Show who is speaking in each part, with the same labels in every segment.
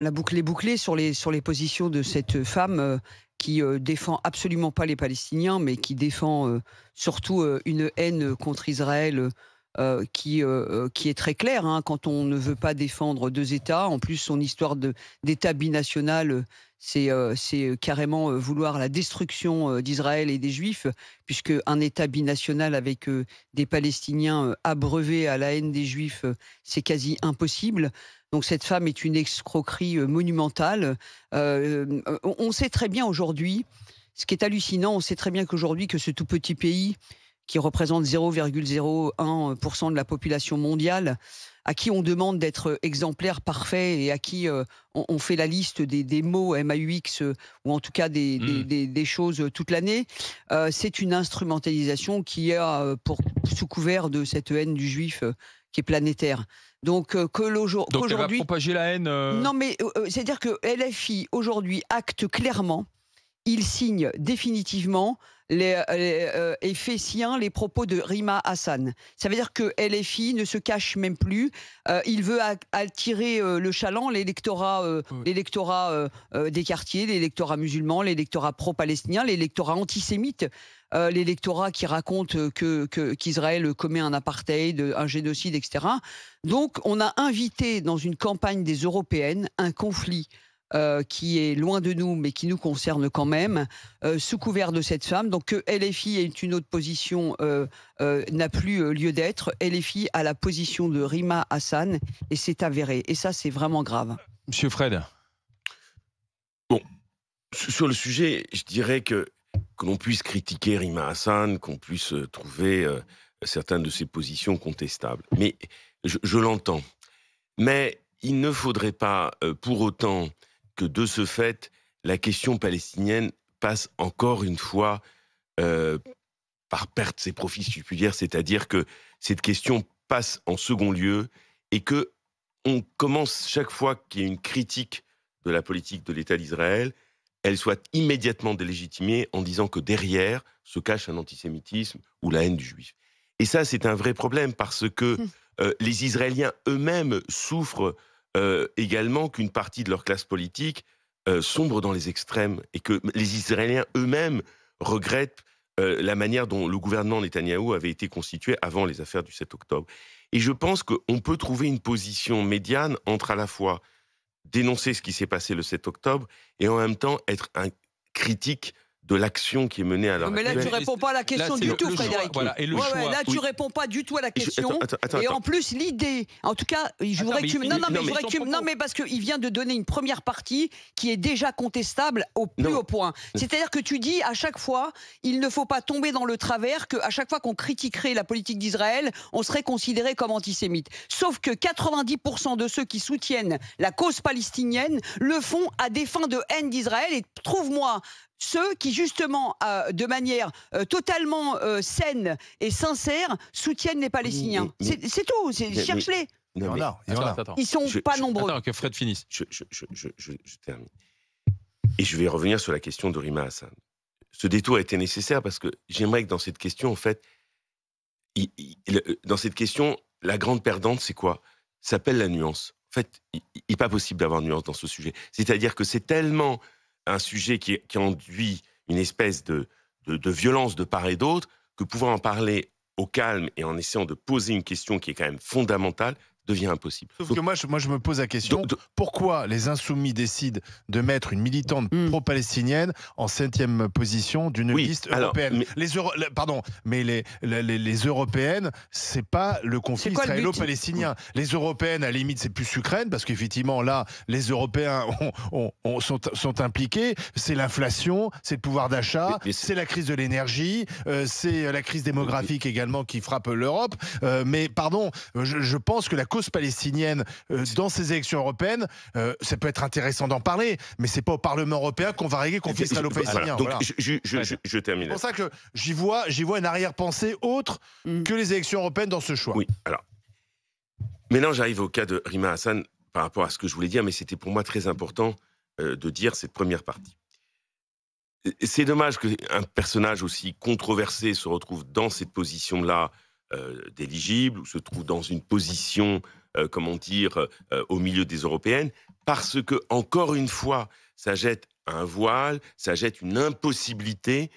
Speaker 1: La boucle est bouclée sur les positions de cette femme, qui, défend absolument pas les Palestiniens, mais qui défend, surtout, une haine contre Israël, qui est très claire, hein. Quand on ne veut pas défendre 2 États, en plus son histoire d'État binational, c'est carrément, vouloir la destruction, d'Israël et des Juifs, puisque un État binational avec, des Palestiniens, abreuvés à la haine des Juifs, c'est quasi impossible. Donc cette femme est une escroquerie, monumentale. On sait très bien aujourd'hui, ce qui est hallucinant, on sait très bien qu'aujourd'hui que ce tout petit pays qui représente 0,01 de la population mondiale, à qui on demande d'être exemplaire, parfait et à qui, on fait la liste des mots MAUX, ou en tout cas
Speaker 2: Mmh.
Speaker 1: des choses, toute l'année. C'est une instrumentalisation qui a, pour sous couvert de cette haine du juif, qui est planétaire. Donc
Speaker 2: Donc elle va
Speaker 1: qu'aujourd'hui
Speaker 2: propager la haine,
Speaker 1: non mais, c'est-à-dire que LFI aujourd'hui acte clairement, il signe définitivement et fait sien les propos de Rima Hassan. Ça veut dire que LFI ne se cache même plus. Il veut attirer le chaland,
Speaker 2: oui.
Speaker 1: l'électorat des quartiers, l'électorat musulman, l'électorat pro-palestinien, l'électorat antisémite, l'électorat qui raconte qu'Israël commet un apartheid, un génocide, etc. Donc on a invité dans une campagne des européennes un conflit qui est loin de nous, mais qui nous concerne quand même, sous couvert de cette femme. Donc que LFI ait une autre position n'a plus lieu d'être. LFI a la position de Rima Hassan et c'est avéré. Et ça, c'est vraiment grave.
Speaker 2: Monsieur Fred?
Speaker 3: Bon, sur le sujet, je dirais que l'on puisse critiquer Rima Hassan, qu'on puisse, trouver, certaines de ses positions contestables. Mais je l'entends. Mais il ne faudrait pas, pour autant que de ce fait, la question palestinienne passe encore une fois, heu, par perdre ses profits, si je puis dire. C'est-à-dire que cette question passe en second lieu et que on commence chaque fois qu'il y a une critique de la politique de l'État d'Israël, elle soit immédiatement délégitimée en disant que derrière se cache un antisémitisme ou la haine du juif. Et ça, c'est un vrai problème parce que
Speaker 1: Hum.
Speaker 3: les Israéliens eux-mêmes souffrent également qu'une partie de leur classe politique sombre dans les extrêmes et que les Israéliens eux-mêmes regrettent la manière dont le gouvernement Netanyahou avait été constitué avant les affaires du 7 octobre. Et je pense qu'on peut trouver une position médiane entre à la fois dénoncer ce qui s'est passé le 7 octobre et en même temps être un critique de l'action qui est menée à
Speaker 1: Non,
Speaker 3: l'heure
Speaker 1: mais là, tu
Speaker 3: actuelle.
Speaker 2: Mais
Speaker 1: réponds pas à la
Speaker 2: là,
Speaker 1: question
Speaker 2: c'est
Speaker 1: du tout,
Speaker 2: le choix,
Speaker 1: Frédéric.
Speaker 2: voilà, et le
Speaker 1: Ouais, ouais,
Speaker 2: choix.
Speaker 1: là, tu
Speaker 3: Oui,
Speaker 1: réponds pas du tout à la
Speaker 3: et
Speaker 1: question. Et
Speaker 3: attends.
Speaker 1: en plus, l'idée, en tout cas, je
Speaker 2: Attends,
Speaker 1: voudrais
Speaker 2: mais
Speaker 1: que tu...
Speaker 2: il
Speaker 1: Non,
Speaker 2: finit,
Speaker 1: non,
Speaker 2: il
Speaker 1: mais
Speaker 3: Non
Speaker 1: je
Speaker 2: finit
Speaker 3: mais
Speaker 1: voudrais que
Speaker 2: son
Speaker 1: tu... Non,
Speaker 2: propos.
Speaker 1: mais parce qu'il vient de donner une première partie qui est déjà contestable au plus
Speaker 3: non,
Speaker 1: haut point. C'est-à-dire que tu dis, à chaque fois, il ne faut pas tomber dans le travers qu'à chaque fois qu'on critiquerait la politique d'Israël, on serait considéré comme antisémite. Sauf que 90% de ceux qui soutiennent la cause palestinienne le font à des fins de haine d'Israël. Et trouve-moi ceux qui, justement, de manière totalement saine et sincère, soutiennent les
Speaker 3: oui,
Speaker 1: Palestiniens. C'est tout,
Speaker 3: mais
Speaker 1: cherche-les.
Speaker 4: Il y
Speaker 3: non
Speaker 4: en
Speaker 3: mais
Speaker 4: a, il y en
Speaker 2: Attends,
Speaker 4: a.
Speaker 2: attends, attends.
Speaker 1: Ils sont
Speaker 3: je
Speaker 1: pas
Speaker 3: je
Speaker 1: nombreux.
Speaker 2: Attends que Fred finisse.
Speaker 3: je termine et je vais revenir sur la question de Rima Hassan. Ce détour a été nécessaire parce que j'aimerais que dans cette question, en fait, dans cette question, la grande perdante, c'est quoi? Ça s'appelle la nuance. En fait, il n'est pas possible d'avoir nuance dans ce sujet. C'est-à-dire que c'est tellement un sujet qui enduit une espèce de violence de part et d'autre que pouvoir en parler au calme et en essayant de poser une question qui est quand même fondamentale devient impossible.
Speaker 4: Sauf que moi, je me pose la question,
Speaker 3: Donc,
Speaker 4: pourquoi les insoumis décident de mettre une militante
Speaker 1: Hmm.
Speaker 4: pro-palestinienne en 7e position d'une
Speaker 3: oui,
Speaker 4: liste
Speaker 3: alors,
Speaker 4: européenne? Pardon, mais les européennes, c'est pas le
Speaker 1: C'est
Speaker 4: conflit
Speaker 1: quoi le but?
Speaker 4: israélo-palestinien. Les européennes, à la limite, c'est plus Ukraine, parce qu'effectivement, là, les Européens sont impliqués. C'est l'inflation, c'est le pouvoir d'achat,
Speaker 3: mais
Speaker 4: c'est la crise de l'énergie, c'est la crise démographique également qui frappe l'Europe. Mais pardon, je pense que la cause palestinienne dans ces élections européennes, ça peut être intéressant d'en parler, mais c'est pas au Parlement européen qu'on va régler le conflit israélo-palestinien.
Speaker 3: voilà. Donc,
Speaker 4: Voilà.
Speaker 3: je termine
Speaker 4: C'est
Speaker 3: là.
Speaker 4: pour ça que j'y vois une arrière-pensée autre
Speaker 1: Hmm.
Speaker 4: que les élections européennes dans ce choix.
Speaker 3: Oui, alors, maintenant j'arrive au cas de Rima Hassan par rapport à ce que je voulais dire, mais c'était pour moi très important de dire cette première partie. C'est dommage qu'un personnage aussi controversé se retrouve dans cette position-là d'éligible, ou se trouve dans une position, comment dire, au milieu des européennes, parce que, encore une fois, ça jette un voile, ça jette une impossibilité,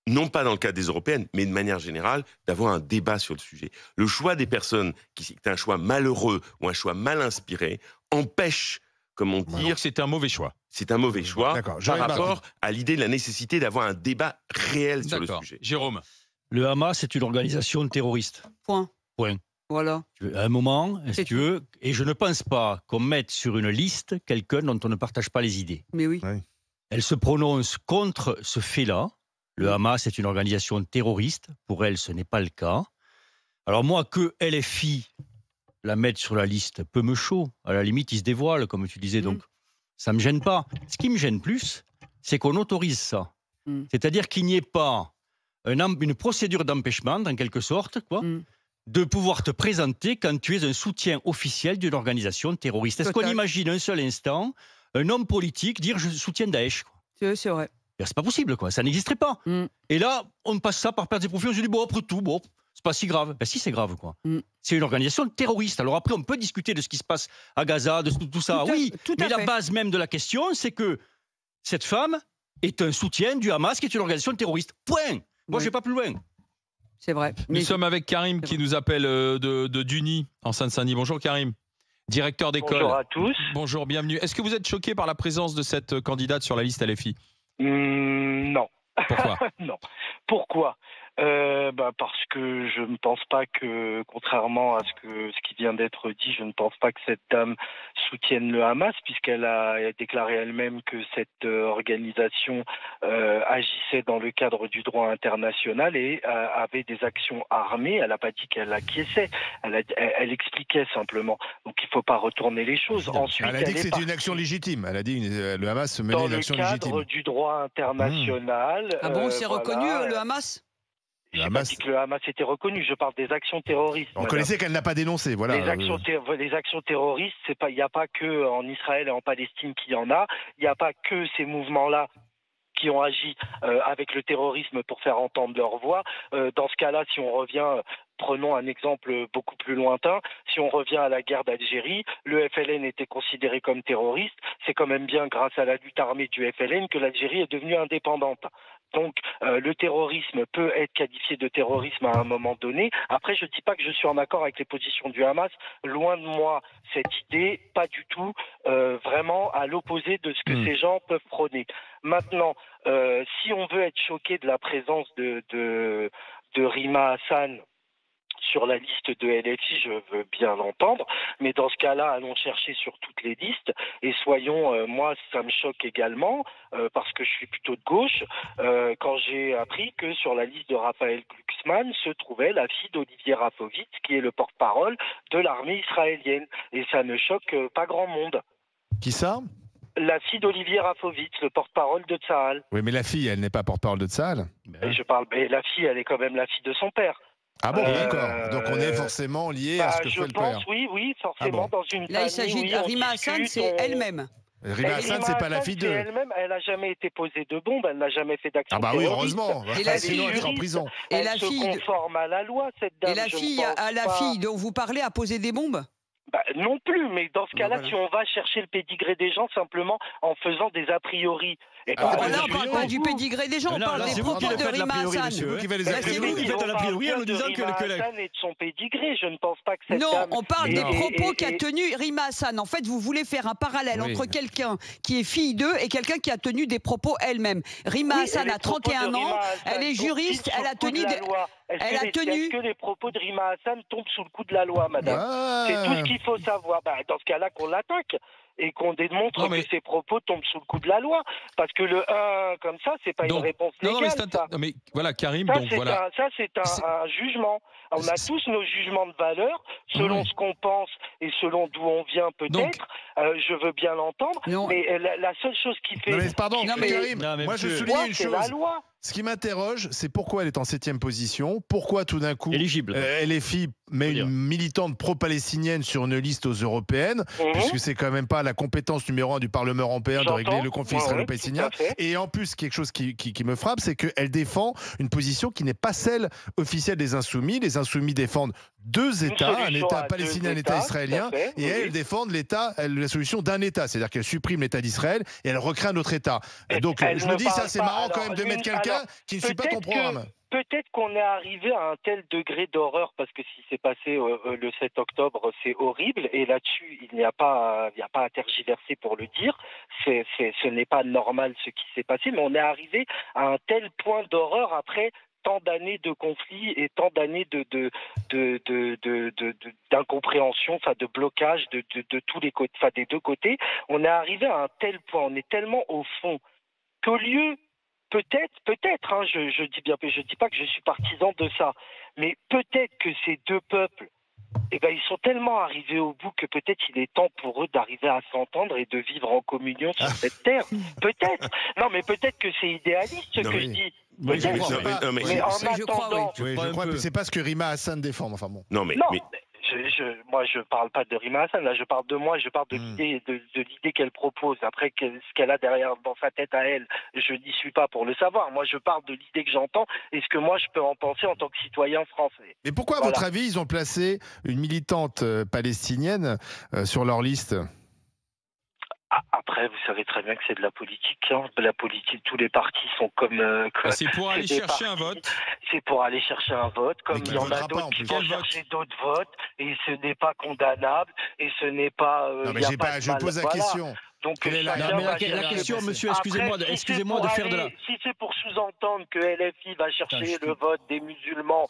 Speaker 3: non pas dans le cadre des européennes, mais de manière générale, d'avoir un débat sur le sujet. Le choix des personnes, qui est un choix malheureux ou un choix mal inspiré, empêche, comment dire...
Speaker 2: Donc c'est un mauvais choix.
Speaker 3: C'est un mauvais choix par rapport à l'idée de la nécessité d'avoir un débat réel sur le sujet.
Speaker 2: Jérôme.
Speaker 5: Le Hamas est une organisation terroriste.
Speaker 1: Point. Voilà.
Speaker 5: À un moment, si tu veux, et je ne pense pas qu'on mette sur une liste quelqu'un dont on ne partage pas les idées.
Speaker 1: Mais oui.
Speaker 5: Elle se prononce contre ce fait-là. Le Hamas est une organisation terroriste. Pour elle, ce n'est pas le cas. Alors moi, que LFI la mette sur la liste peu me chaud. À la limite, il se dévoile, comme tu disais. Donc, ça ne me gêne pas. Ce qui me gêne plus, c'est qu'on autorise ça. C'est-à-dire qu'il n'y ait pas une procédure d'empêchement, en quelque sorte, de pouvoir te présenter quand tu es un soutien officiel d'une organisation terroriste. Est-ce qu'on imagine un seul instant un homme politique dire « je soutiens Daesh ».
Speaker 1: C'est vrai.
Speaker 5: C'est pas possible, ça n'existerait pas. Et là, on passe ça par perte des profits, on se dit « bon, après tout, c'est pas si grave ». Ben si, c'est grave, C'est une organisation terroriste. Alors après, on peut discuter de ce qui se passe à Gaza, de tout ça, mais la base même de la question, c'est que cette femme est un soutien du Hamas, qui est une organisation terroriste. Point. Moi, je vais pas plus loin.
Speaker 1: C'est vrai.
Speaker 2: Nous sommes avec Karim qui nous appelle de Duny, en Seine-Saint-Denis. Bonjour Karim, directeur d'école.
Speaker 6: Bonjour à tous.
Speaker 2: Bonjour, bienvenue. Est-ce que vous êtes choqué par la présence de cette candidate sur la liste LFI ?
Speaker 6: Non.
Speaker 2: Pourquoi ?
Speaker 6: Non. Pourquoi ? Parce que je ne pense pas que, contrairement à ce qui vient d'être dit, je ne pense pas que cette dame soutienne le Hamas, puisqu'elle a déclaré elle-même que cette organisation agissait dans le cadre du droit international et avait des actions armées. Elle n'a pas dit qu'elle acquiesçait, elle expliquait simplement. Donc il ne faut pas retourner les choses. Ensuite,
Speaker 4: elle a dit que c'était une action légitime. Elle a dit que le Hamas menait une action légitime.
Speaker 6: Dans le cadre du droit international.
Speaker 1: Ah bon, c'est reconnu le Hamas ?
Speaker 6: Je n'ai pas dit que le Hamas était reconnu, je parle des actions terroristes.
Speaker 4: On connaissait qu'elle n'a pas dénoncé, voilà.
Speaker 6: Les actions terroristes, il n'y a pas que en Israël et en Palestine qu'il y en a, il n'y a pas que ces mouvements-là qui ont agi avec le terrorisme pour faire entendre leur voix. Dans ce cas-là, si on revient... Prenons un exemple beaucoup plus lointain. Si on revient à la guerre d'Algérie, le FLN était considéré comme terroriste. C'est quand même bien grâce à la lutte armée du FLN que l'Algérie est devenue indépendante. Donc, le terrorisme peut être qualifié de terrorisme à un moment donné. Après, je ne dis pas que je suis en accord avec les positions du Hamas. Loin de moi cette idée, pas du tout, vraiment à l'opposé de ce que ces gens peuvent prôner. Maintenant, si on veut être choqué de la présence de Rima Hassan sur la liste de LFI, je veux bien l'entendre, mais dans ce cas-là, allons chercher sur toutes les listes et soyons, moi ça me choque également, parce que je suis plutôt de gauche, quand j'ai appris que sur la liste de Raphaël Glucksmann se trouvait la fille d'Olivier Rafovitz, qui est le porte-parole de l'armée israélienne, et ça ne choque pas grand monde.
Speaker 4: Qui ça ?
Speaker 6: La fille d'Olivier Rafovitz, le porte-parole de Tsahal.
Speaker 4: Oui, mais la fille, elle n'est pas porte-parole de Tsahal.
Speaker 6: Mais la fille, elle est quand même la fille de son père.
Speaker 4: Ah bon, d'accord. Donc on est forcément lié à ce que fait le père.
Speaker 6: Je pense, oui, forcément, dans une famille.
Speaker 1: Là, il s'agit de Rima Hassan, c'est elle-même.
Speaker 4: Rima Hassan, c'est pas la fille d'eux.
Speaker 6: Elle n'a jamais été posée de bombe, elle n'a jamais fait d'action
Speaker 4: terroriste. Ah bah oui, heureusement.
Speaker 1: Et
Speaker 4: sinon, elle serait en prison.
Speaker 6: Elle se conforme à la loi, cette dame.
Speaker 1: Et la fille dont vous parlez a posé des bombes ?
Speaker 6: Non plus, mais dans ce cas-là, si on va chercher le pédigré des gens simplement en faisant des a priori.
Speaker 1: Là, on ne parle pas du pédigré des gens, on parle des propos de Rima Hassan.
Speaker 5: C'est vous qui faites l'a priori en nous disant que
Speaker 6: Hassan et de son pédigré, je ne pense pas que cette dame...
Speaker 1: Non, on parle des propos qu'a tenu Rima Hassan. En fait, vous voulez faire un parallèle entre quelqu'un qui est fille d'eux et quelqu'un qui a tenu des propos elle-même. Rima Hassan a 31 ans, elle est juriste, elle a tenu...
Speaker 6: Est-ce que les propos de Rima Hassan tombent sous le coup de la loi, madame ? C'est tout ce qu'il faut savoir. Dans ce cas-là, qu'on l'attaque et qu'on démontre que ses propos tombent sous le coup de la loi. Parce que le 1, comme ça, c'est pas une réponse légale.
Speaker 2: Non, mais voilà, Karim,
Speaker 6: ça, c'est un jugement. On a tous nos jugements de valeur, selon ce qu'on pense et selon d'où on vient peut-être. Je veux bien l'entendre. Mais la seule chose qui fait...
Speaker 4: Non, mais pardon, Karim, moi je souligne une chose.
Speaker 6: La loi.
Speaker 4: Ce qui m'interroge, c'est pourquoi elle est en 7e position, pourquoi tout d'un coup LFI met une militante pro-palestinienne sur une liste aux européennes, puisque c'est quand même pas pas la compétence numéro 1 du Parlement européen de régler le conflit israélo-palestinien. Et en plus, quelque chose qui me frappe, c'est qu'elle défend une position qui n'est pas celle officielle des Insoumis. Les Insoumis défendent deux États, un État palestinien, un État israélien, et elles défendent la solution d'un État, c'est-à-dire qu'elle supprime l'État d'Israël et elle recrée un autre État. Donc je me dis, ça c'est marrant quand même de mettre quelqu'un qui ne suit pas ton programme.
Speaker 6: Peut-être qu'on est arrivé à un tel degré d'horreur, parce que ce qui s'est passé le 7 octobre, c'est horrible, et là-dessus, il n'y a pas à tergiverser pour le dire. Ce n'est pas normal ce qui s'est passé, mais on est arrivé à un tel point d'horreur après tant d'années de conflits et tant d'années d'incompréhension, enfin de blocage de tous les côtés, enfin des deux côtés. On est arrivé à un tel point, on est tellement au fond qu'au lieu peut-être, hein, je dis pas que je suis partisan de ça, mais peut-être que ces deux peuples, ils sont tellement arrivés au bout que peut-être il est temps pour eux d'arriver à s'entendre et de vivre en communion sur cette terre. Peut-être. Non, mais peut-être que c'est idéaliste ce que je dis.
Speaker 4: Oui,
Speaker 6: mais en attendant,
Speaker 4: je crois que c'est pas ce que Rima Hassan défend. Enfin bon.
Speaker 6: Moi, je parle pas de Rima Hassan, là, je parle de moi, je parle de l'idée qu'elle propose. Après, ce qu'elle a derrière dans sa tête à elle, je n'y suis pas pour le savoir. Moi, je parle de l'idée que j'entends et ce que moi, je peux en penser en tant que citoyen français.
Speaker 4: Mais pourquoi, à votre avis, ils ont placé une militante palestinienne sur leur liste ?
Speaker 6: Après, vous savez très bien que c'est de la politique. Hein. La politique, tous les partis sont comme...
Speaker 2: c'est pour aller chercher un vote.
Speaker 6: C'est pour aller chercher un vote, comme il y en a d'autres qui vont chercher d'autres votes, et ce n'est pas condamnable, et ce n'est pas...
Speaker 4: non, mais je pose la question.
Speaker 6: Donc,
Speaker 5: la question, monsieur, excusez-moi de faire de la...
Speaker 6: Si c'est pour sous-entendre que LFI va chercher le vote des musulmans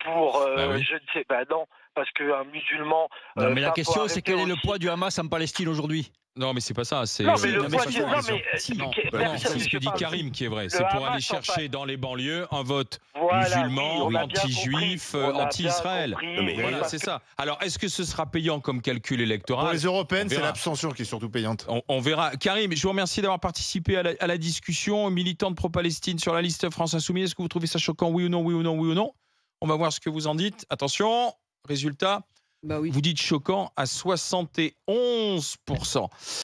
Speaker 6: pour... je ne sais pas, non, parce qu'un musulman...
Speaker 5: Non, mais la question, c'est quel est le poids du Hamas en Palestine aujourd'hui ?
Speaker 2: Non, mais c'est pas ça. C'est
Speaker 6: non, mais le poids du...
Speaker 2: c'est ce que dit Karim qui est vrai. C'est pour aller chercher dans les banlieues un vote musulman, anti-juif, anti-Israël. Voilà, c'est ça. Alors, est-ce que ce sera payant comme calcul électoral ?
Speaker 4: Pour les européennes, c'est l'abstention qui est surtout payante.
Speaker 2: On verra. Karim, je vous remercie d'avoir participé à la discussion. Militante pro-Palestine sur la liste France Insoumise. Est-ce que vous trouvez ça choquant ? Oui ou non, oui ou non, oui ou non ? On va voir ce que vous en dites. Attention, résultat. Vous dites choquant à 71%.